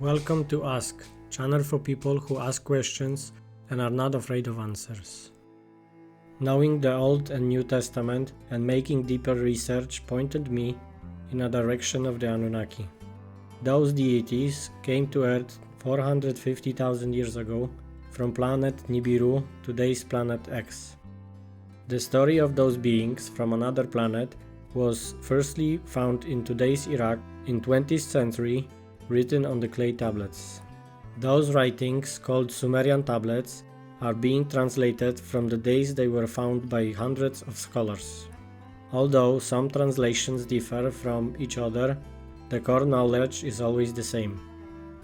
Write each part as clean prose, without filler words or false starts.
Welcome to Ask, channel for people who ask questions and are not afraid of answers. Knowing the Old and New Testament and making deeper research pointed me in a direction of the Anunnaki. Those deities came to Earth 450,000 years ago from planet Nibiru, today's planet X. The story of those beings from another planet was firstly found in today's Iraq in 20th century, written on the clay tablets. Those writings, called Sumerian tablets, are being translated from the days they were found by hundreds of scholars. Although some translations differ from each other, the core knowledge is always the same.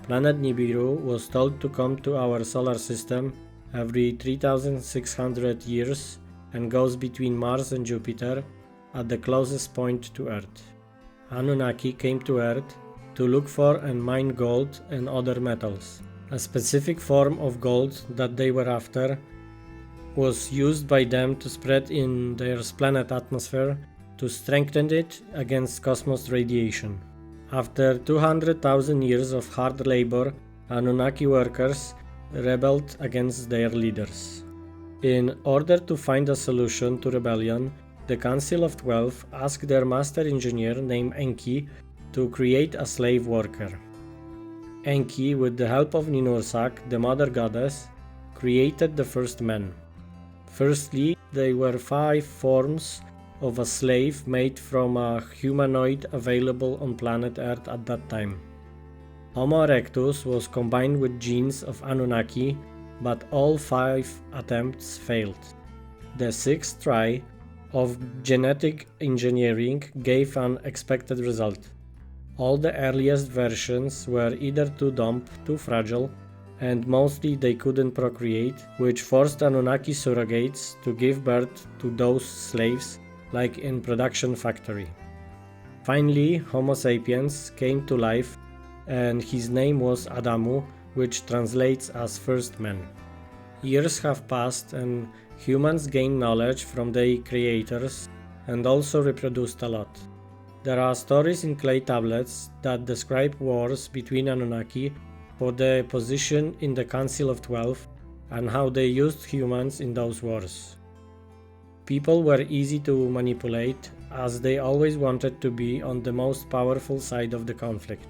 Planet Nibiru was told to come to our solar system every 3,600 years and goes between Mars and Jupiter at the closest point to Earth. Anunnaki came to Earth to look for and mine gold and other metals. A specific form of gold that they were after was used by them to spread in their planet atmosphere to strengthen it against cosmos radiation. After 200,000 years of hard labor, Anunnaki workers rebelled against their leaders. In order to find a solution to rebellion, the Council of 12 asked their master engineer named Enki to create a slave worker. Enki, with the help of Ninursak, the mother goddess, created the first men. Firstly, they were 5 forms of a slave made from a humanoid available on planet Earth at that time. Homo erectus was combined with genes of Anunnaki, but all 5 attempts failed. The 6th try of genetic engineering gave an expected result. All the earliest versions were either too dumb, too fragile, and mostly they couldn't procreate, which forced Anunnaki surrogates to give birth to those slaves, like in production factory. Finally, Homo sapiens came to life, and his name was Adamu, which translates as first man. Years have passed and humans gained knowledge from their creators and also reproduced a lot. There are stories in clay tablets that describe wars between Anunnaki for their position in the Council of 12 and how they used humans in those wars. People were easy to manipulate as they always wanted to be on the most powerful side of the conflict.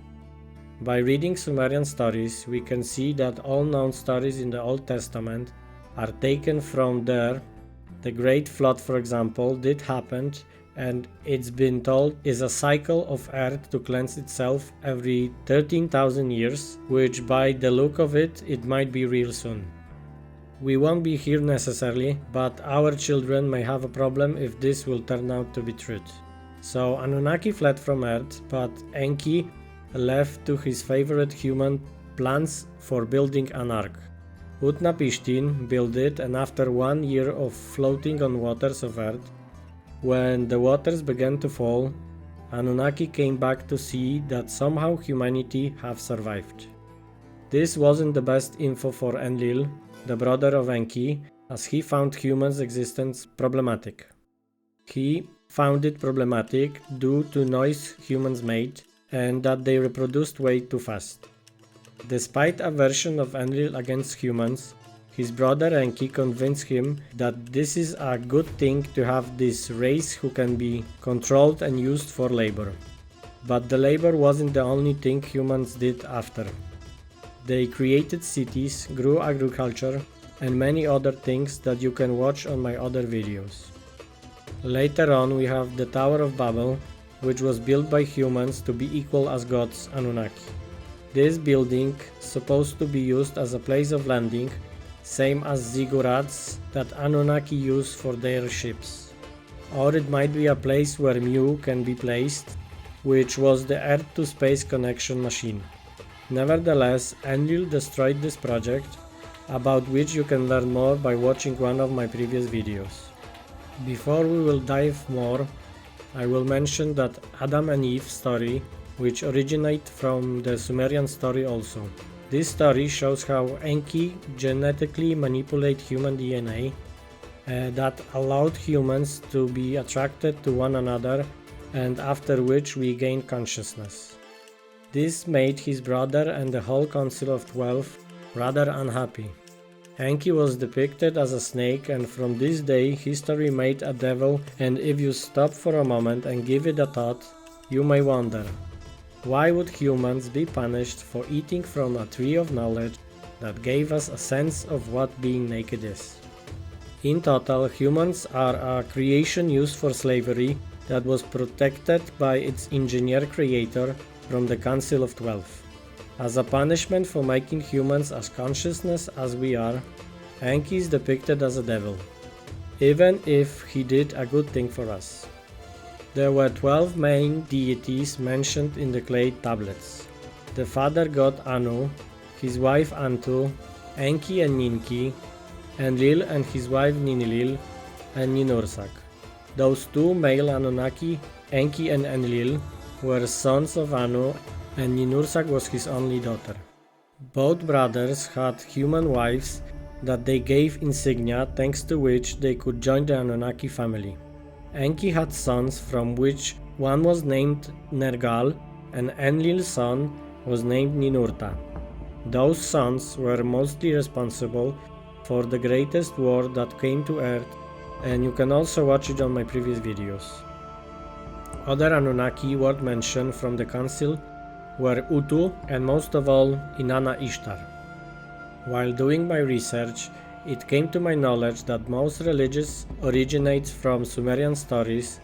By reading Sumerian stories, we can see that all known stories in the Old Testament are taken from there. The Great Flood, for example, did happen, and it's been told is a cycle of Earth to cleanse itself every 13,000 years, which by the look of it might be real soon. We won't be here necessarily, but our children may have a problem if this will turn out to be truth. So Anunnaki fled from Earth, but Enki left to his favorite human plans for building an ark. Utnapishtim built it, and after 1 year of floating on waters of Earth, when the waters began to fall, Anunnaki came back to see that somehow humanity have survived. This wasn't the best info for Enlil, the brother of Enki, as he found humans' existence problematic. He found it problematic due to noise humans made and that they reproduced way too fast. Despite aversion of Enlil against humans, his brother Enki convinced him that this is a good thing to have this race who can be controlled and used for labor. But the labor wasn't the only thing humans did after. They created cities, grew agriculture, and many other things that you can watch on my other videos. Later on we have the Tower of Babel, which was built by humans to be equal as gods Anunnaki. This building supposed to be used as a place of landing, same as ziggurats that Anunnaki use for their ships. Or it might be a place where Mu can be placed, which was the Earth to space connection machine. Nevertheless, Enlil destroyed this project, about which you can learn more by watching one of my previous videos. Before we will dive more, I will mention that Adam and Eve story, which originate from the Sumerian story also. This story shows how Enki genetically manipulated human DNA that allowed humans to be attracted to one another, and after which we gain consciousness. This made his brother and the whole Council of 12 rather unhappy. Enki was depicted as a snake, and from this day history made a devil, and if you stop for a moment and give it a thought, you may wonder, why would humans be punished for eating from a tree of knowledge that gave us a sense of what being naked is? In total, humans are a creation used for slavery that was protected by its engineer creator from the Council of 12. As a punishment for making humans as consciousness as we are, Enki is depicted as a devil, even if he did a good thing for us. There were 12 main deities mentioned in the clay tablets: the father god Anu, his wife Antu, Enki and Ninki, Enlil and his wife Ninilil, and Ninursak. Those two male Anunnaki, Enki and Enlil, were sons of Anu, and Ninursak was his only daughter. Both brothers had human wives that they gave insignia, thanks to which they could join the Anunnaki family. Enki had sons, from which one was named Nergal, and Enlil's son was named Ninurta. Those sons were mostly responsible for the greatest war that came to Earth, and you can also watch it on my previous videos. Other Anunnaki worth mention from the council were Utu and most of all Inanna Ishtar. While doing my research, it came to my knowledge that most religions originate from Sumerian stories.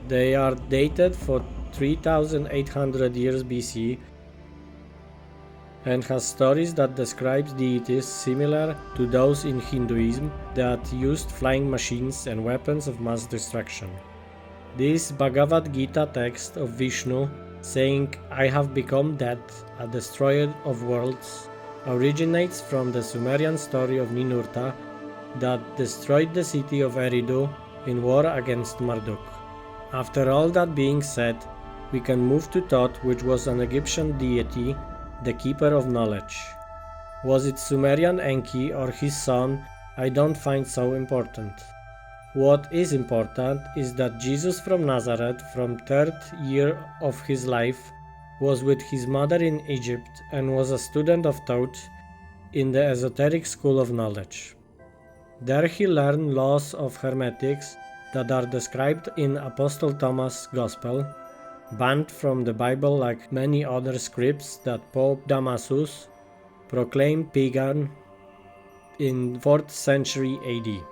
They are dated for 3800 years BC and has stories that describe deities similar to those in Hinduism that used flying machines and weapons of mass destruction. This Bhagavad Gita text of Vishnu saying, "I have become death, a destroyer of worlds," originates from the Sumerian story of Ninurta that destroyed the city of Eridu in war against Marduk. After all that being said, we can move to Toth, which was an Egyptian deity, the keeper of knowledge. Was it Sumerian Enki or his son? I don't find so important. What is important is that Jesus from Nazareth, from third year of his life, was with his mother in Egypt and was a student of Toth in the esoteric school of knowledge. There he learned laws of hermetics that are described in Apostle Thomas' Gospel, banned from the Bible like many other scripts that Pope Damasus proclaimed pagan in 4th century AD.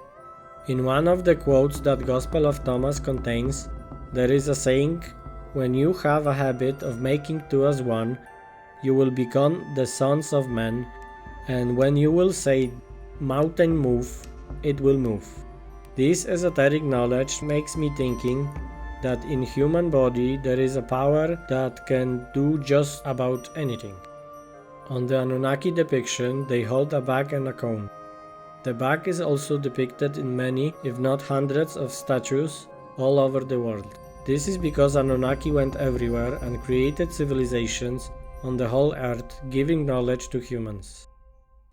In one of the quotes that Gospel of Thomas contains, there is a saying, "When you have a habit of making two as one, you will become the sons of men, and when you will say, 'Mountain move,' it will move." This esoteric knowledge makes me thinking that in human body there is a power that can do just about anything. On the Anunnaki depiction, they hold a bag and a comb. The bag is also depicted in many, if not hundreds, of statues all over the world. This is because Anunnaki went everywhere and created civilizations on the whole earth, giving knowledge to humans.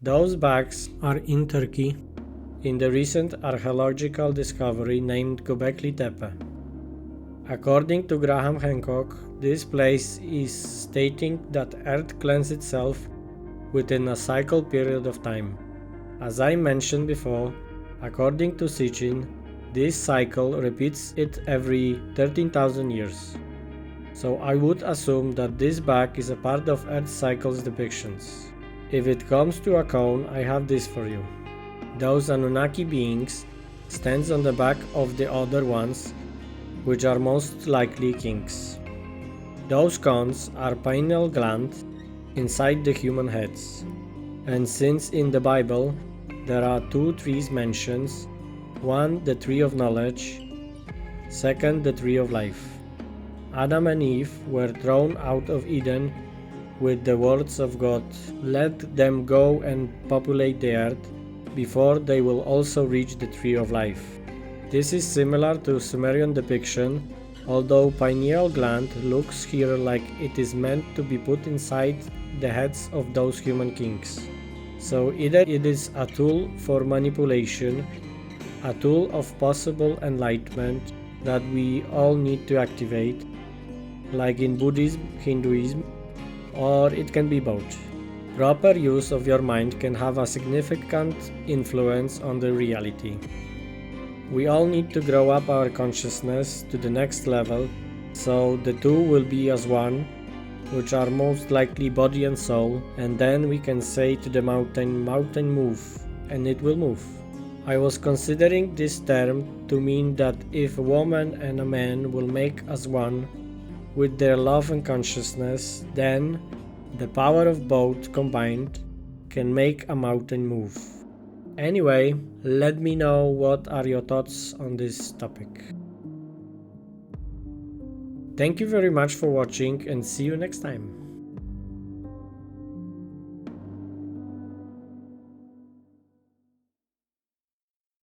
Those bags are in Turkey, in the recent archaeological discovery named Göbekli Tepe. According to Graham Hancock, this place is stating that Earth cleansed itself within a cycle period of time. As I mentioned before, according to Sitchin, this cycle repeats it every 13,000 years. So I would assume that this bag is a part of Earth cycle's depictions. If it comes to a cone, I have this for you. Those Anunnaki beings stands on the back of the other ones, which are most likely kings. Those cones are pineal glands inside the human heads. And since in the Bible there are two trees mentioned, one the tree of knowledge, second the tree of life. Adam and Eve were thrown out of Eden with the words of God, "Let them go and populate the earth, before they will also reach the tree of life." This is similar to Sumerian depiction, although pineal gland looks here like it is meant to be put inside the heads of those human kings. So either it is a tool for manipulation, a tool of possible enlightenment that we all need to activate, like in Buddhism, Hinduism, or it can be both. Proper use of your mind can have a significant influence on the reality. We all need to grow up our consciousness to the next level, so the two will be as one, which are most likely body and soul, and then we can say to the mountain, "Mountain, move," and it will move. I was considering this term to mean that if a woman and a man will make as one with their love and consciousness, then the power of both combined can make a mountain move. Anyway, let me know what are your thoughts on this topic. Thank you very much for watching and see you next time.